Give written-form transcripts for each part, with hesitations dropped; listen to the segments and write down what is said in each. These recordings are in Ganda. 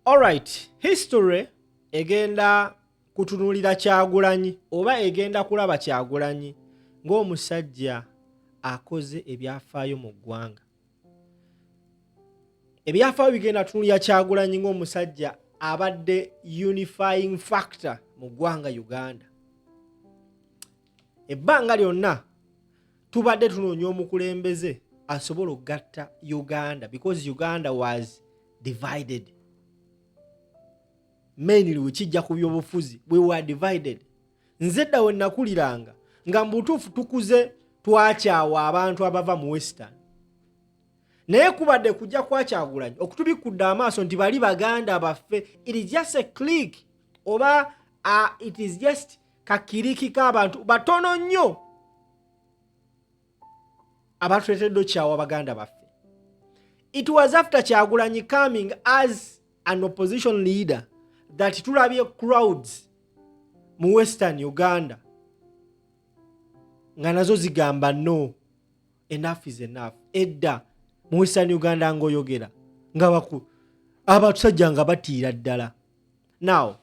Alright, history egenda kutunulira Kyagulanyi oba egenda kulaba Kyagulanyi ng'omusajja akoze ebyafaayo mu ggwanga. Ebyafaayo bigenda tunulira Kyagulanyi ng'omusajja abadde unifying factor mu ggwanga Uganda. Ebbanga lyonna tubadde tunoonya omukulembeze asobola okugatta Uganda because Uganda was divided. Mainly wekijja ku byobufuzi we were divided. Nze dda we nakuliranga nga mu butuufu tukuze twakyawa abantu abava mu western. Naye kubadde kujja kwa Kyagulanyi okutubikudde amaaso nti bali baganda baffe, it is just a click oba it is just kakiriki k'abantu batono nnyo abatuleetedde okyawa baganda baffe. It was after Kyagulanyi coming as an opposition leader that tulabye crowds mu western Uganda nga nazo zigamba no, enough is enough. Edda mu western Uganda ng'oyogera nga bakulu abatusajja nga batiira ddala. Now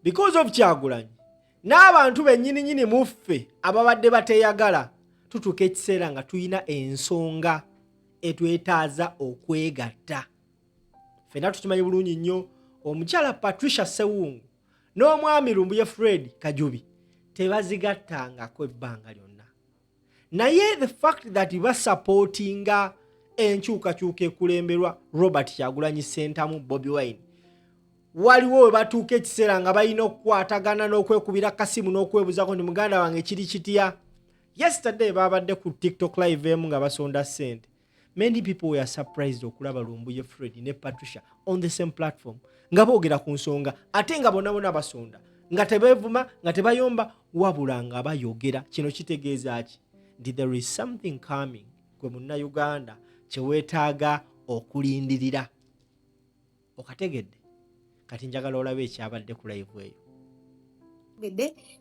because of Kyagulanyi n'abantu bennyini muffe ababadde bateeyagala tutuuka ekiseera nga tuyina ensonga etwetaaza okwegatta. Ffenna tukimanyi bulungi nnyo omukyala Patricia Sewungu n'omwami Lumbuye Fred Kajubi tebazigattangako ebbanga lyonna. Naye the fact that basupportinga enkyukakyuka ekulemberwa Robert Kyagulanyi Ssentamu Bobi Wine, waliwo we batuuka ekiseera nga balina okukwatagana n'okwekubira kasimu n'okwebuzaako nti muganda wange kiri kitya. Yesterday babadde ku TikTok live emu nga basonda ssente. Many people were surprised okulaba Lumbuye Fred ne Patricia on the same platform nga boogera ku nsonga ate nga bonna basonda nga tebeevuma nga tebayomba wabula nga bayogera. Kino kitegeeza ki? Nti there is something coming gwe munnayuganda kye weetaaga okulindirira. Okategedde? Kati njagala olabe ekyabadde ku live eyo.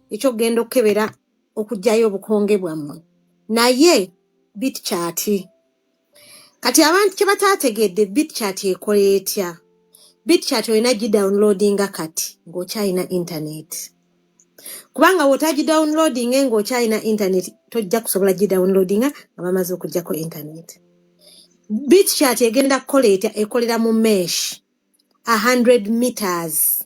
Ekyo genda okukebera okugyayo obukonge bwammwe. Naye BitChat kati abantu kye bataategedde BitChat ekola etya? BitChat olina gidownloadinga kati ng'okyalina internet. Kubanga bw'otagidownloadinga ng'okyalina internet tojja kusobola gidownloadinga nga bamaze okuggyako internet. BitChat egenda kukola etya? Ekolera mu mesh 100 meters.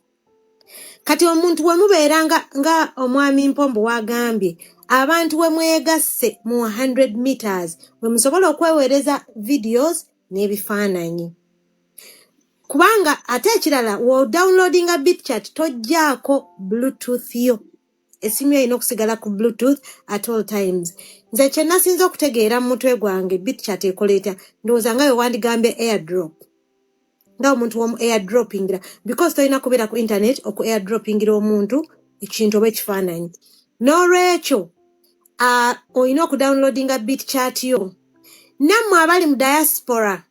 Kati omuntu we mubeera nga omwami Mpombo wagambye, abantu we mwegasse mu 100 meters we musobola okweweereza videos n'ebifaananyi. Kubanga ate ekirala wo downloadinga BitChat tojjaako Bluetooth yo. Esimu yo erina okusigala ku Bluetooth at all times. Nze kye nasinza okutegeera mu mutwe gwange BitChat ekola etya, ndowooza nga we wandigambye airdrop. Nga omuntu w'omu airdropingira because tolina kubeera ku internet oku airdropingira omuntu ekintu oba ekifaananyi. N'olwekyo olina okudownloadinga BitChat yo. Nammwe abali mu diaspora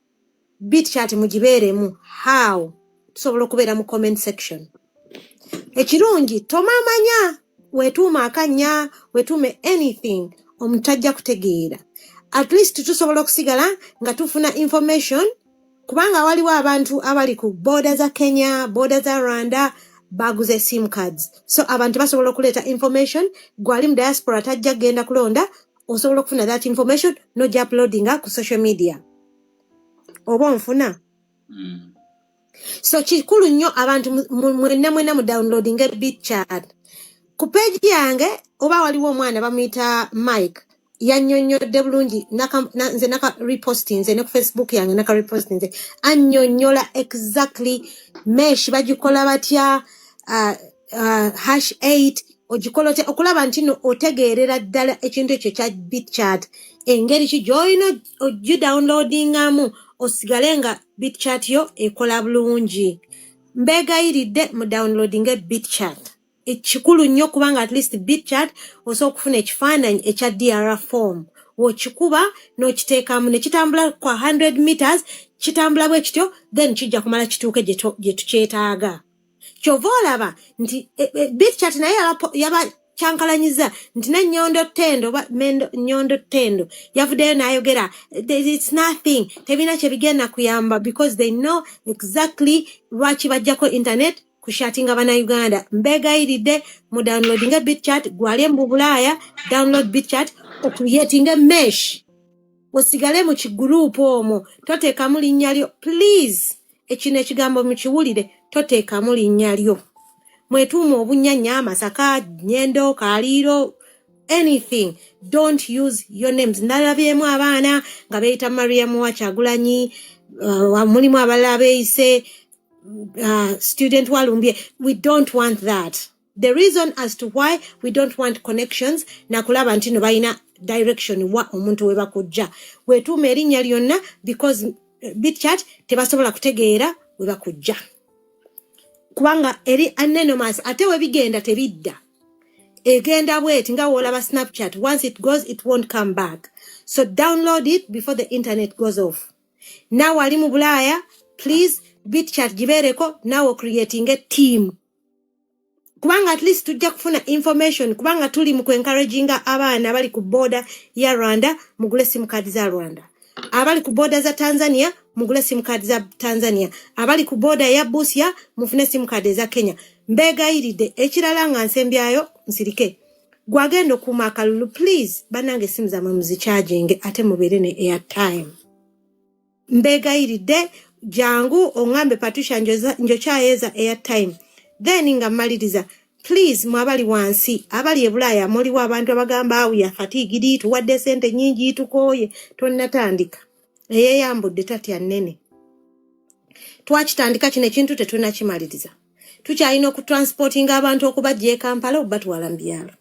BitChat mugibeeremu. How? Tusobola okubeera mu comment section. Ekirungi tomamanya wetuuma akannya wetuume anything omuntu ajja kutegeera. At least tusobola okusigala nga tufuna information kubanga waliwo abantu abali ku border za Kenya, border za Rwanda baguze SIM cards. So abantu basobola okuleeta information gwali mu diaspora tajja genda kulonda osobola okufuna that information n'ojja uploadinga ku social media. Oba onfuna? So kikulu nnyo abantu mwenna mu downloading BitChat. Ku page yange oba waliwo omwana bamuyita Mike yannyonnyodde bulungi nze naka reposting nze ne ku Facebook yange naka reposting nze annyonnyola exactly mesh bagikola batya #8 ogikola otya okulaba nti no otegeerera ddala ekintu ekyo kya BitChat engeri ki gy'olina ogidownloadingamu osigale nga BitChat yo ekola bulungi. Mbeegayiridde mu downloading BitChat. Ekikulu nnyo kubanga at least BitChat osobola okufuna ekifaananyi ekya DR form. Wokikuba n'okiteekamu ne kitambula kwa 100 meters kitambula bwe kityo then kijja kumala kituuke gye tukyetaaga. Kyova olaba nti BitChat naye kyankalanyiza nti ne Nnyondo Ttendo Nnyondo Ttendo yavuddeyo n'ayogera it's nothing tebina kye bigenda kuyamba because they know exactly lwaki bajjako internet kushatinga bannayuganda. Mbeegayiridde mu downloadinga BitChat gwali mu Bulaaya download BitChat okreatinga mesh osigale mu kiguruupu omwo toteekamu linnya lyo please ekino ekigambo mukiwulire toteekamu linnya lyo mwetuuma obunyanya Masaka Nyendo Kaliiro anything don't use your names. Ndalabyemu abaana nga beeyita Mariam Kyagulanyi mulimu abalala beeyise student Walumbye. We don't want that. The reason as to why we don't want connections nakulaba nti no balina direction wa omuntu we bakujja wetuuma erinnya lyonna because BitChat tebasobola kutegeera we bakujja kubanga eri anonymous ate we bigenda tebidda egenda bweti nga wolaba Snapchat once it goes it won't come back. So download it before the internet goes off. Now ali mu Bulaaya please BitChat gibereko now creating a team kubanga at least tujja kufuna information kubanga tuli mu encouraginga abaana abali ku border ya Rwanda mugule sim card za Rwanda, abali ku border za Tanzania mugule sim card za Tanzania, abali ku border ya Busia mufune sim card za Kenya. Mbeegayiridde ekirala nga nsembyayo nsirike gwagendo kuma akalulu please banange simu za muzicharging ate mubere ne airtime. Mbeegayiridde jangu ongambe Patricia njochayeza airtime then nga maliriza please mwabali wansi abali ebulaya muliwo abantu abagamba awu ya fatigue tuwadde sente nyingi tukoye tonnatandika eyeyambudde tatya nnene twakitandika kino ekintu tetunakimaliriza tukyalina okutransportinga abantu okubajja e Kampala obatwala mu byalo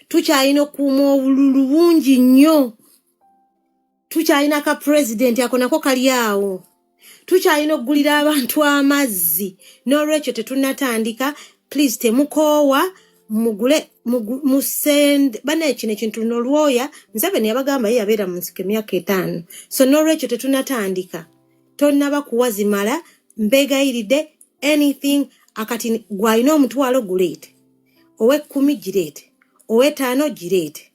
tukyalina okuuma obululu bungi nnyo tukyalina ka president akonako kali awo tukyalina okugulira abantu amazzi n'olwekyo tetunatandika please temukoowa mugule musend bana kino ekintu n'olwoya Museveni yabagamba ye yabeera mu nsiko emyaka 5 so n'olwekyo tetunatandika tonnaba kuwazimala. Mbeegayiridde anything akati gwalina omutwalo guleete owe10 gireete owe5 gireete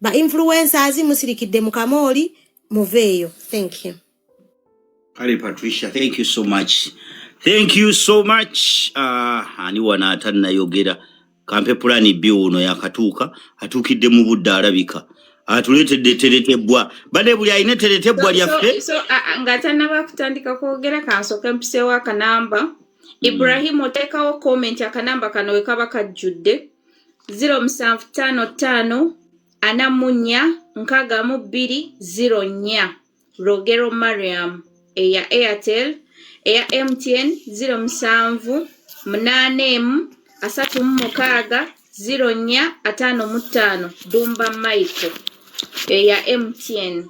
ba influencers musirikidde mu kamooli muveeyo. Thank you. Kale Patricia, thank you so much. Thank you so much. Ani wana atanna yogera kampe plani B uno yakatuuka atukidde mu budde alabika atuletedde teretebwa bade buli ayine teretebwa lyaffe so ngatanna bakutandika kwogera kansoke mpisewo akanamba Ibrahim otekawo comment akanamba kano we kaba kajjudde 0755 anamunya nkaga mu 204 Rogero Mariam eya Airtel eya MTN 07 8M 36 0455 Dumba Michael eya MTN.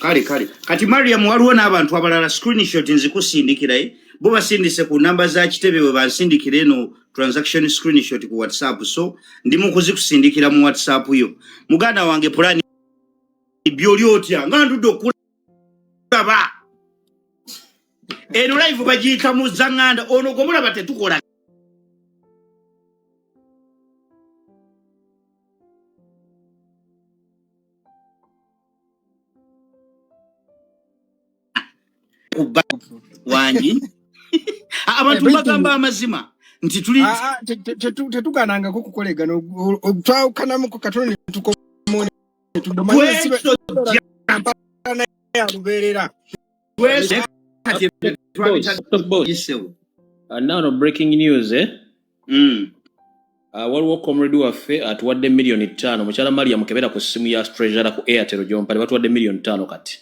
Kale kati Mariam waliwo n'abantu abalala screenshot nzikusindikiraye bo basindise ku namba za kitebe we bansindikire no transaction screenshot ku WhatsApp so ndimu kuzikusindikira mu WhatsApp yo muganda wange plani byoli otya nga ndudo kulaba eno live bagiyita mu zanganda ono gomulaba tetukola wangi abantu bagamba amazima nti tuli tetugananga ko kukolegana twawukanamu ku katoni tukomone now no breaking news waliwo comrade waffe atuwadde million 5 mukyala Mariam kebera ku simu ya treasurer ku Airtel Jompale batuwadde million 5 kati.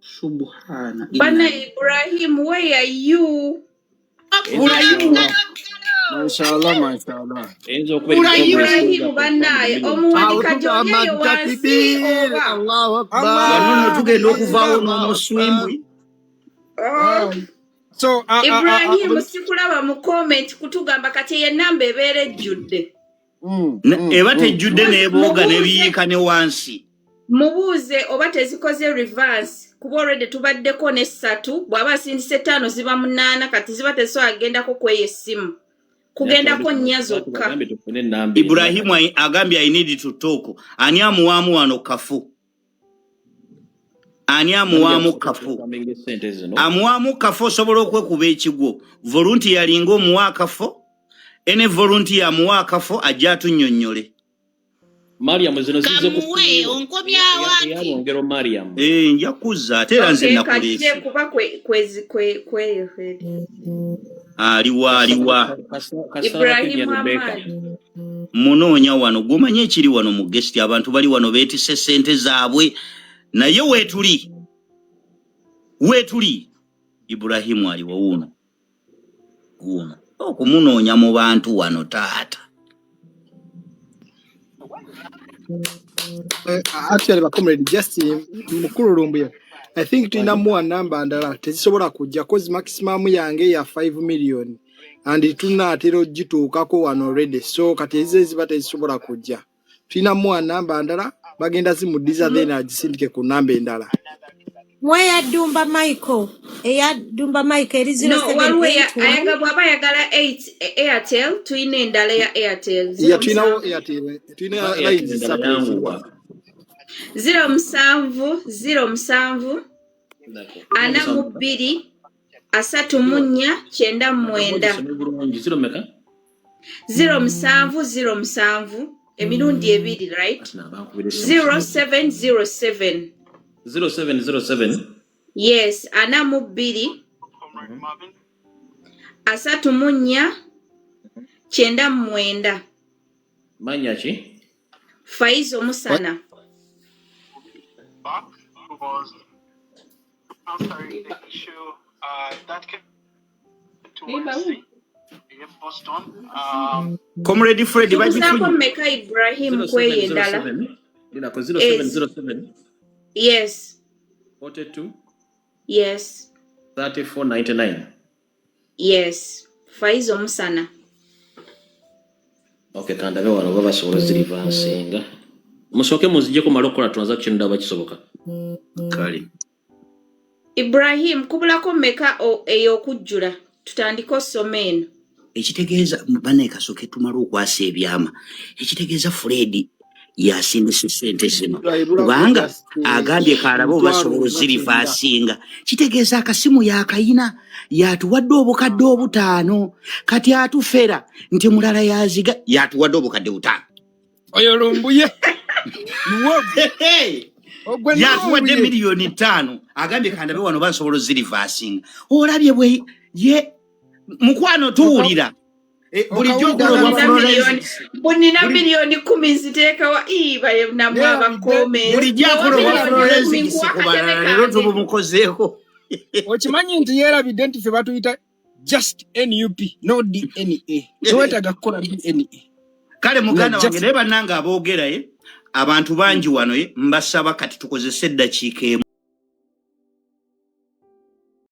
Subhana Bana Ibrahim, where are you? Mashallah. Ibrahim banaye omuwanika joyeyo wansi oba. Allahu Akbar. wanono tugenda okuvaawo n'omuswimbwi So Ibrahim sikulaba mu comment kutugamba kati ye namba ebeere ejjudde. eba tejjudde n'ebooga n'ebiyiika ne wansi Mubuuze oba tezikoze reverse kuba already tubaddeko ne 3 bw'aba asindise 5 ziba mu 8 kati ziba teso agendako kweye essimu. kugendako nnya zokka. Ibrahimu agambye I need to talk. Ani amuwamu wano kafu. Ani amuwamu kafu. Amuwamu kafu osobola okwekuba ekigwo. Volunteer lingo muwa kafu. Ene volunteer amuwa kafu ajja atunnyonnyole. Mariam zino zize kufuwe onkobya wati ongero Mariam njakuza ate era nze nakulesi kuba kwe aliwa Ibrahim Ahmad munoonya wano gumanye ekiri wano mu guest abantu bali wano beetise ssente zaabwe naye weetuli Ibrahimu aliwa wuno okumunoonya mu bantu wano taata. Actually, comrade, just mukuru rumbuye. I think tuina more number andala tezisobola kujja cause maximum yange ya 5 million and tuna atero gituukako wano already, so kati eziba tezisobola kujja. Tuina more number andala bagenda zimudiza then agisindike ku namba endala. Mweya Dumba Michael eri 078 no ayaga bwaba yagala 8 Airtel tuina endala ya Airtel ya tuina Airtel tuina lines separate 0707 ana mu 2 3 4 0707 emirundi ebiri right 0707 yes ana mu 2 3 4 manya ki Faizo Musana. I'm sorry, the issue that came towards Boston. Comrade Freddy, Meka Ibrahim kweye ndala. 0707. Yes. 42. Yes. 3499. Yes. Faizo Musana. Okay, kandabe wano baba sobola zirivansinga. Musoke muzije ku malokola transaction ndaba kisoboka. Kali. Ibrahim kubulako meka ey'okujjula tutandika osomeno. Ekitegeeza bane kasoke tumala okwasa ebyama. Ekitegeeza Freddy yasindise ssente zino. Kubanga agambye kalabo basobola zirivansinga. Kitegeeza akasimu yakayina yatuwadde obukadde obutaano kati atufera nti mulala yaziga yatuwadde obukadde butaano. Oyo lumbuye. Yatuwadde miliyoni 5 agambye kandabe wano basobola zirivansinga. Olabye bwe ye mukwano tuwulira. Bulijjo bunina miliyoni 10 ziteekawa ibaye namwaba comment. Bulijjo akola Florence kubala lero tubumukozeeko. Okimanyi nti yerabidde nti ffe batuyita just NUP no DNA. Twetaaga kukola DNA. Kale muganda wange naye bannanga aboogera abantu bangi wano mbasaba kati tukozese eddakiika emu.